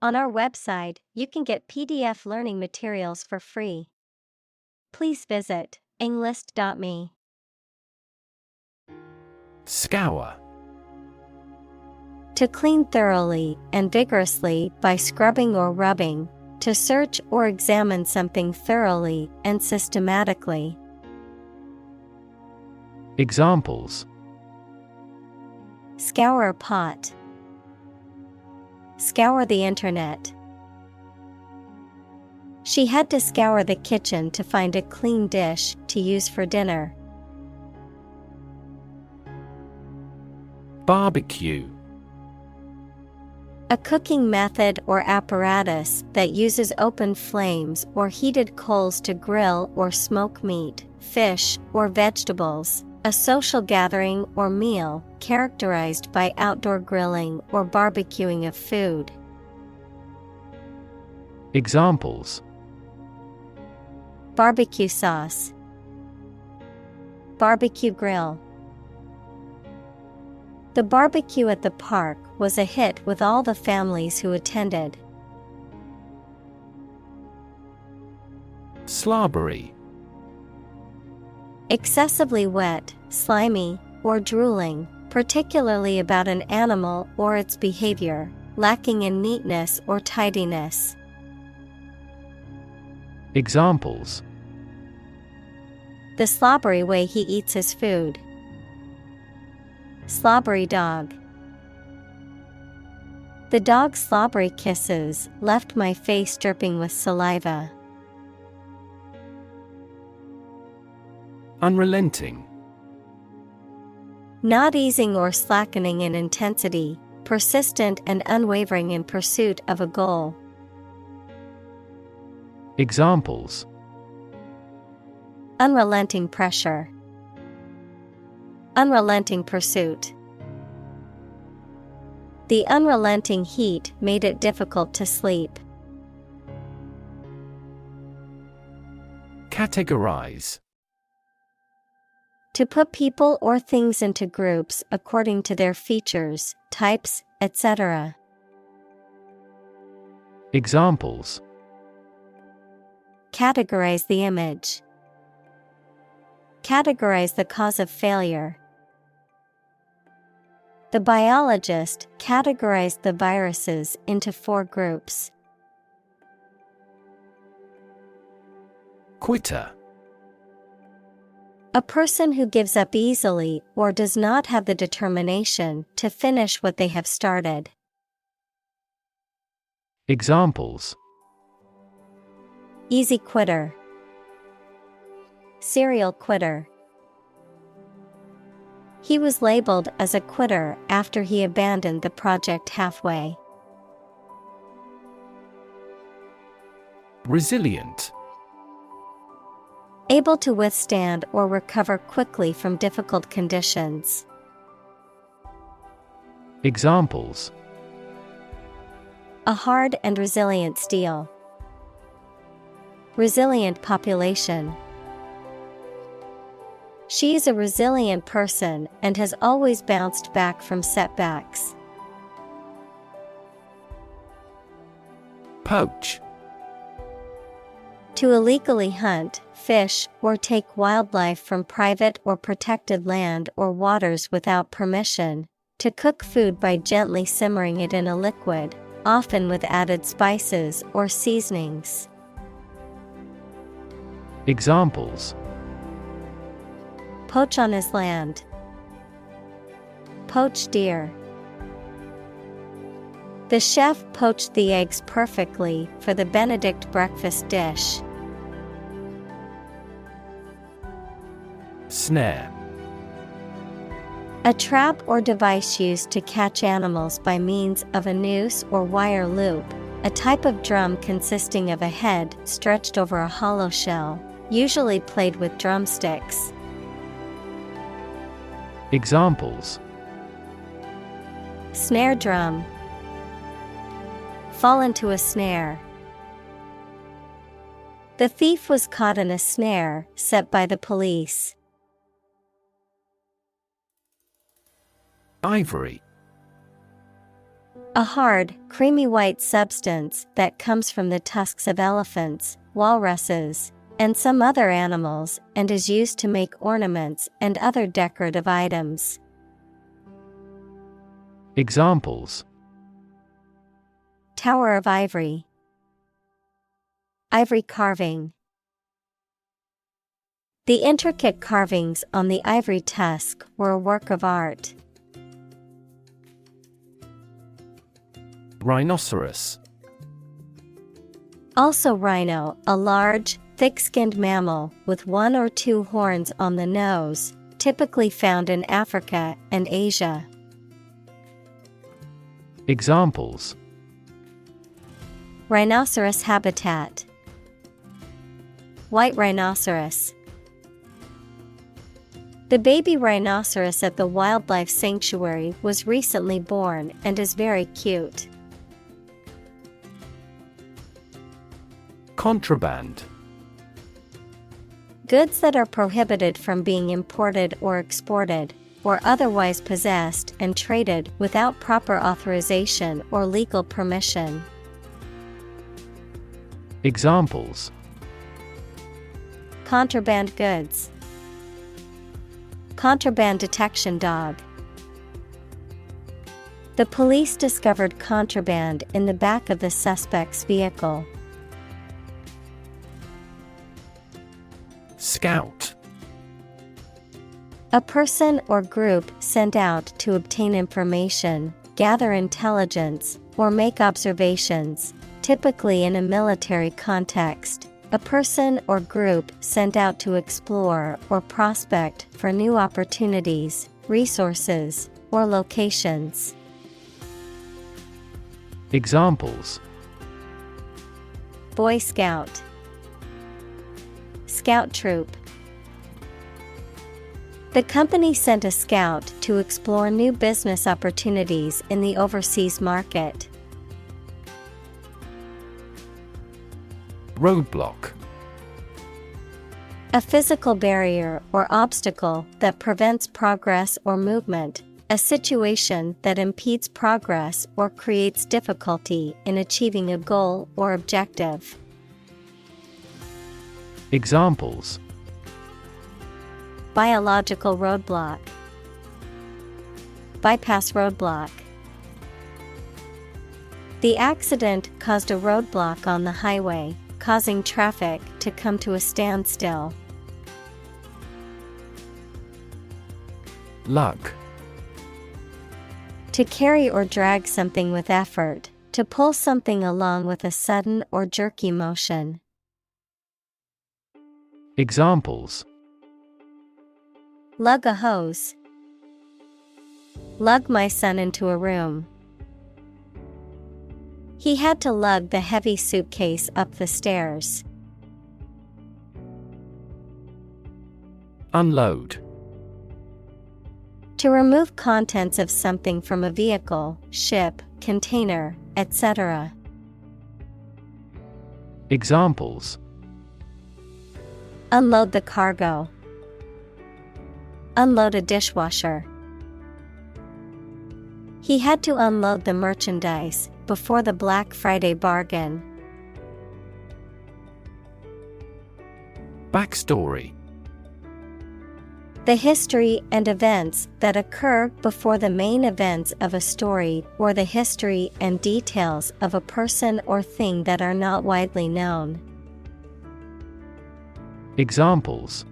On our website, you can get PDF learning materials for free. Please visit englist.me. Scour. To clean thoroughly and vigorously by scrubbing or rubbing, to search or examine something thoroughly and systematically. Examples: Scour a pot. Scour the internet. She had to scour the kitchen to find a clean dish to use for dinner. Barbecue. A cooking method or apparatus that uses open flames or heated coals to grill or smoke meat, fish, or vegetables. A social gathering or meal characterized by outdoor grilling or barbecuing of food. Examples: Barbecue sauce. Barbecue grill. The barbecue at the park was a hit with all the families who attended. Slobbery. Excessively wet, slimy, or drooling, particularly about an animal or its behavior, lacking in neatness or tidiness. Examples: The slobbery way he eats his food. Slobbery dog. The dog's slobbery kisses left my face dripping with saliva. Unrelenting. Not easing or slackening in intensity, persistent and unwavering in pursuit of a goal. Examples: Unrelenting pressure. Unrelenting pursuit. The unrelenting heat made it difficult to sleep. Categorize. To put people or things into groups according to their features, types, etc. Examples: Categorize the image. Categorize the cause of failure. The biologist categorized the viruses into 4 groups. Quitter. A person who gives up easily or does not have the determination to finish what they have started. Examples: Easy quitter. Serial quitter. He was labeled as a quitter after he abandoned the project halfway. Resilient. Able to withstand or recover quickly from difficult conditions. Examples: A hard and resilient steel. Resilient population. She is a resilient person and has always bounced back from setbacks. Poach. To illegally hunt, fish, or take wildlife from private or protected land or waters without permission. To cook food by gently simmering it in a liquid, often with added spices or seasonings. Examples: Poach on his land. Poached deer. The chef poached the eggs perfectly for the Benedict breakfast dish. Snare. A trap or device used to catch animals by means of a noose or wire loop, a type of drum consisting of a head stretched over a hollow shell, usually played with drumsticks. Examples: Snare drum. Fall into a snare. The thief was caught in a snare set by the police. Ivory. A hard, creamy white substance that comes from the tusks of elephants, walruses, and some other animals and is used to make ornaments and other decorative items. Examples: Tower of ivory. Ivory carving. The intricate carvings on the ivory tusk were a work of art. Rhinoceros. Also rhino, a large, thick-skinned mammal with one or two horns on the nose, typically found in Africa and Asia. Examples: Rhinoceros habitat. White rhinoceros. The baby rhinoceros at the wildlife sanctuary was recently born and is very cute. Contraband. Goods that are prohibited from being imported or exported, or otherwise possessed and traded without proper authorization or legal permission. Examples: Contraband goods. Contraband detection dog. The police discovered contraband in the back of the suspect's vehicle. Scout. A person or group sent out to obtain information, gather intelligence, or make observations, typically in a military context. A person or group sent out to explore or prospect for new opportunities, resources, or locations. Examples: Boy Scout. Scout troop. The company sent a scout to explore new business opportunities in the overseas market. Roadblock. A physical barrier or obstacle that prevents progress or movement, a situation that impedes progress or creates difficulty in achieving a goal or objective. Examples: Biological roadblock. Bypass roadblock. The accident caused a roadblock on the highway, causing traffic to come to a standstill. Lug. To carry or drag something with effort, to pull something along with a sudden or jerky motion. Examples: Lug a hose. Lug my son into a room. He had to lug the heavy suitcase up the stairs. Unload. To remove contents of something from a vehicle, ship, container, etc. Examples: Unload the cargo. Unload a dishwasher. He had to unload the merchandise before the Black Friday bargain. Backstory. The history and events that occur before the main events of a story, or the history and details of a person or thing that are not widely known. Examples: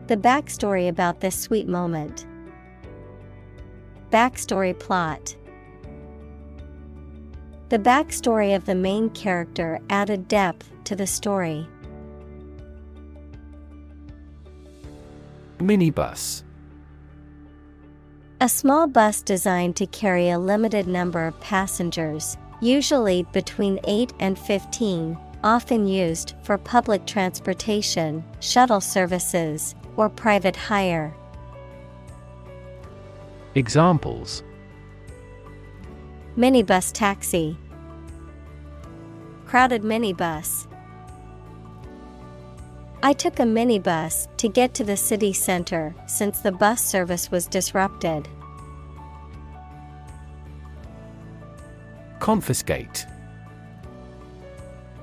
The backstory about this sweet moment. Backstory plot. The backstory of the main character added depth to the story. Minibus. A small bus designed to carry a limited number of passengers, usually between 8 and 15, often used for public transportation, shuttle services, or private hire. Examples: Minibus taxi. Crowded minibus. I took a minibus to get to the city center since the bus service was disrupted. Confiscate.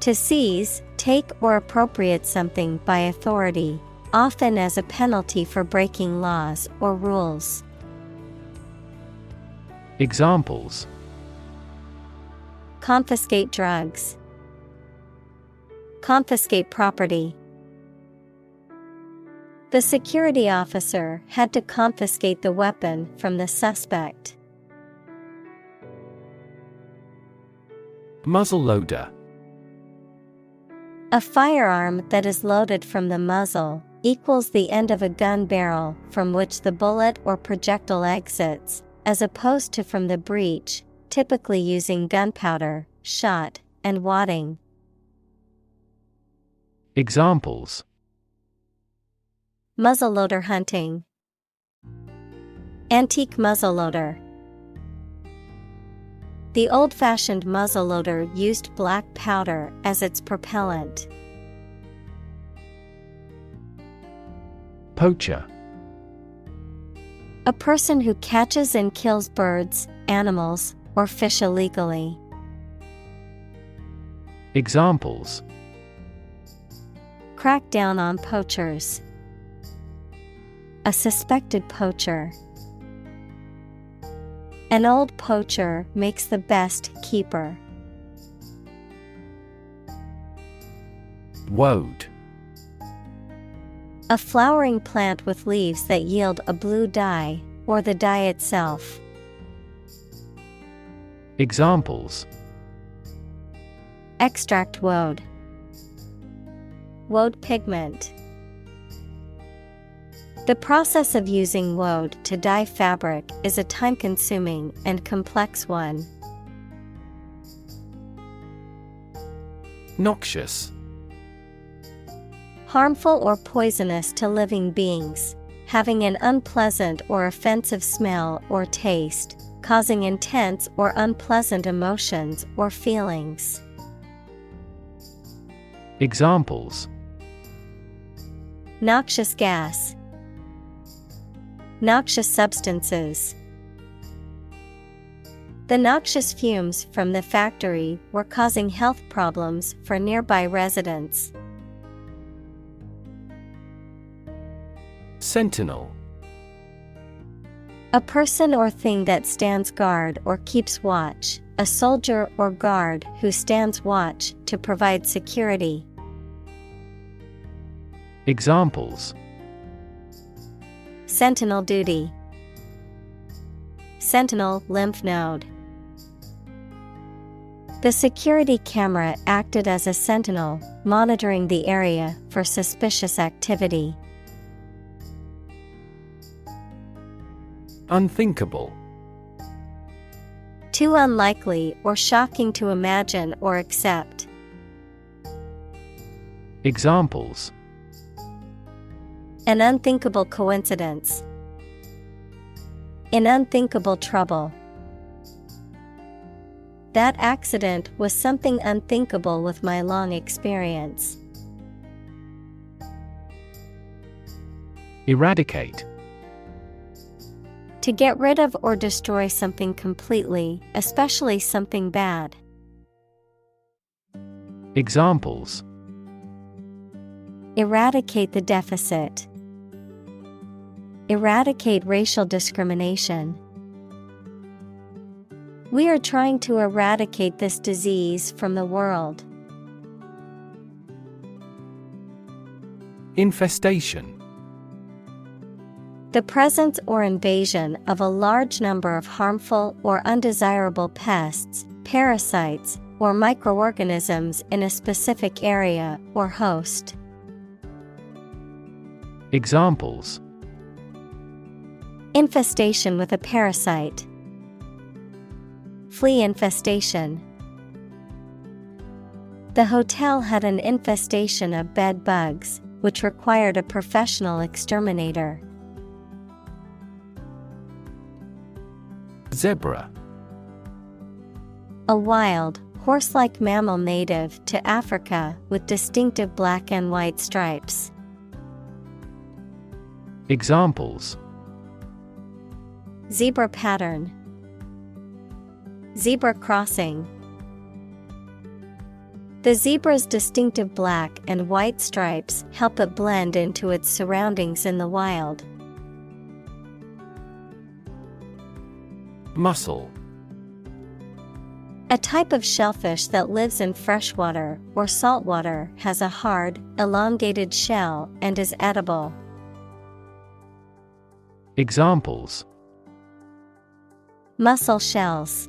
To seize, take or appropriate something by authority, often as a penalty for breaking laws or rules. Examples: Confiscate drugs. Confiscate property. The security officer had to confiscate the weapon from the suspect. Muzzleloader. A firearm that is loaded from the muzzle equals the end of a gun barrel from which the bullet or projectile exits, as opposed to from the breech, typically using gunpowder, shot, and wadding. Examples: Muzzleloader hunting. Antique muzzleloader. The old-fashioned muzzleloader used black powder as its propellant. Poacher. A person who catches and kills birds, animals, or fish illegally. Examples: Crack down on poachers. A suspected poacher. An old poacher makes the best keeper. Woad. A flowering plant with leaves that yield a blue dye, or the dye itself. Examples: Extract woad. Woad pigment. The process of using woad to dye fabric is a time-consuming and complex one. Noxious. Harmful or poisonous to living beings, having an unpleasant or offensive smell or taste, causing intense or unpleasant emotions or feelings. Examples: Noxious gas. Noxious substances. The noxious fumes from the factory were causing health problems for nearby residents. Sentinel. A person or thing that stands guard or keeps watch, a soldier or guard who stands watch to provide security. Examples: Sentinel duty. Sentinel lymph node. The security camera acted as a sentinel, monitoring the area for suspicious activity. Unthinkable. Too unlikely or shocking to imagine or accept. Examples: An unthinkable coincidence. In unthinkable trouble. That accident was something unthinkable with my long experience. Eradicate. To get rid of or destroy something completely, especially something bad. Examples: Eradicate the deficit. Eradicate racial discrimination. We are trying to eradicate this disease from the world. Infestation. The presence or invasion of a large number of harmful or undesirable pests, parasites, or microorganisms in a specific area or host. Examples: Infestation with a parasite. Flea infestation. The hotel had an infestation of bed bugs, which required a professional exterminator. Zebra. A wild, horse-like mammal native to Africa with distinctive black and white stripes. Examples: Zebra pattern. Zebra crossing. The zebra's distinctive black and white stripes help it blend into its surroundings in the wild. Mussel. A type of shellfish that lives in freshwater or saltwater, has a hard, elongated shell and is edible. Examples: Mussel shells.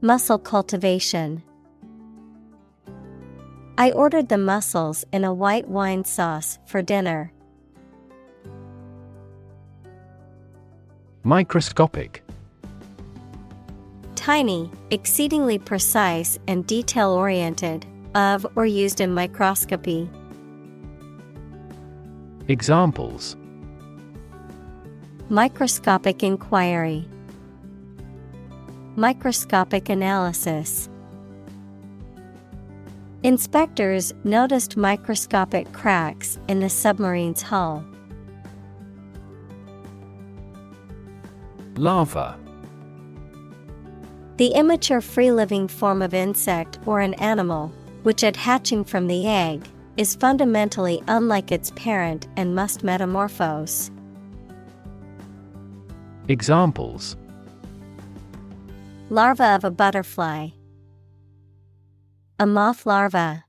Mussel cultivation. I ordered the mussels in a white wine sauce for dinner. Microscopic. Tiny, exceedingly precise and detail-oriented, of or used in microscopy. Examples: Microscopic inquiry. Microscopic analysis. Inspectors noticed microscopic cracks in the submarine's hull. Larva. The immature free-living form of insect or an animal, which at hatching from the egg, is fundamentally unlike its parent and must metamorphose. Examples: Larva of a butterfly. A moth larva.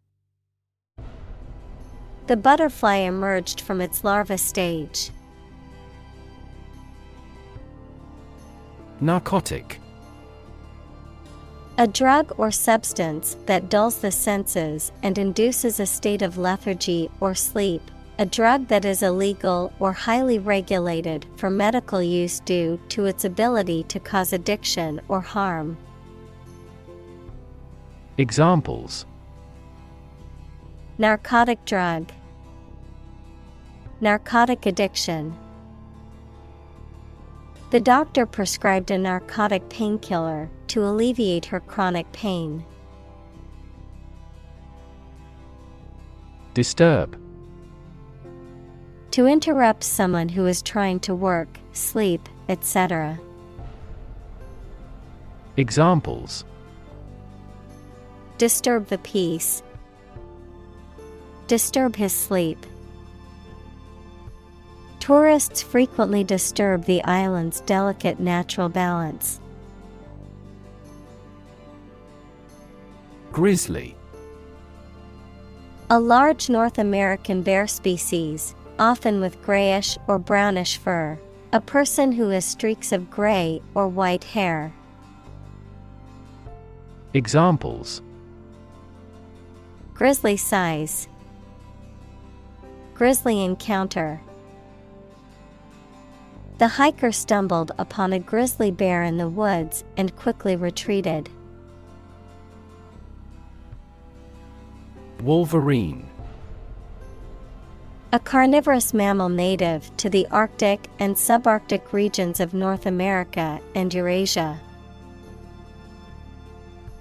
The butterfly emerged from its larva stage. Narcotic. A drug or substance that dulls the senses and induces a state of lethargy or sleep. A drug that is illegal or highly regulated for medical use due to its ability to cause addiction or harm. Examples: Narcotic drug. Narcotic addiction. The doctor prescribed a narcotic painkiller to alleviate her chronic pain. Disturb. To interrupt someone who is trying to work, sleep, etc. Examples: Disturb the peace. Disturb his sleep. Tourists frequently disturb the island's delicate natural balance. Grizzly. A large North American bear species, often with grayish or brownish fur. A person who has streaks of gray or white hair. Examples: Grizzly size. Grisly encounter. The hiker stumbled upon a grizzly bear in the woods and quickly retreated. Wolverine. A carnivorous mammal native to the Arctic and subarctic regions of North America and Eurasia.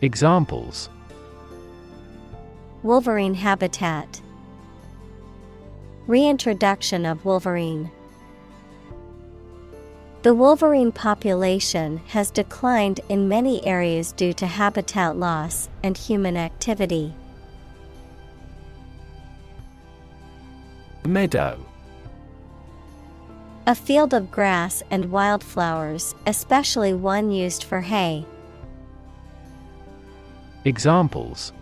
Examples: Wolverine habitat. Reintroduction of wolverine. The wolverine population has declined in many areas due to habitat loss and human activity. Meadow. A field of grass and wildflowers, especially one used for hay. Examples: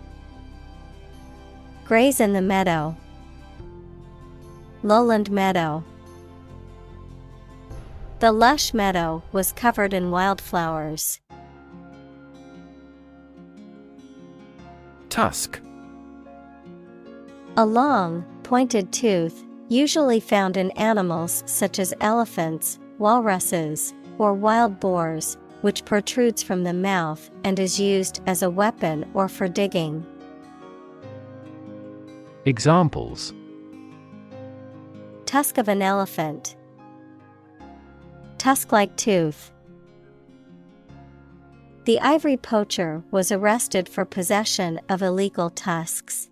Graze in the meadow. Lowland meadow. The lush meadow was covered in wildflowers. Tusk. A long, pointed tooth, usually found in animals such as elephants, walruses, or wild boars, which protrudes from the mouth and is used as a weapon or for digging. Examples: Tusk of an elephant. Tusk-like tooth. The ivory poacher was arrested for possession of illegal tusks.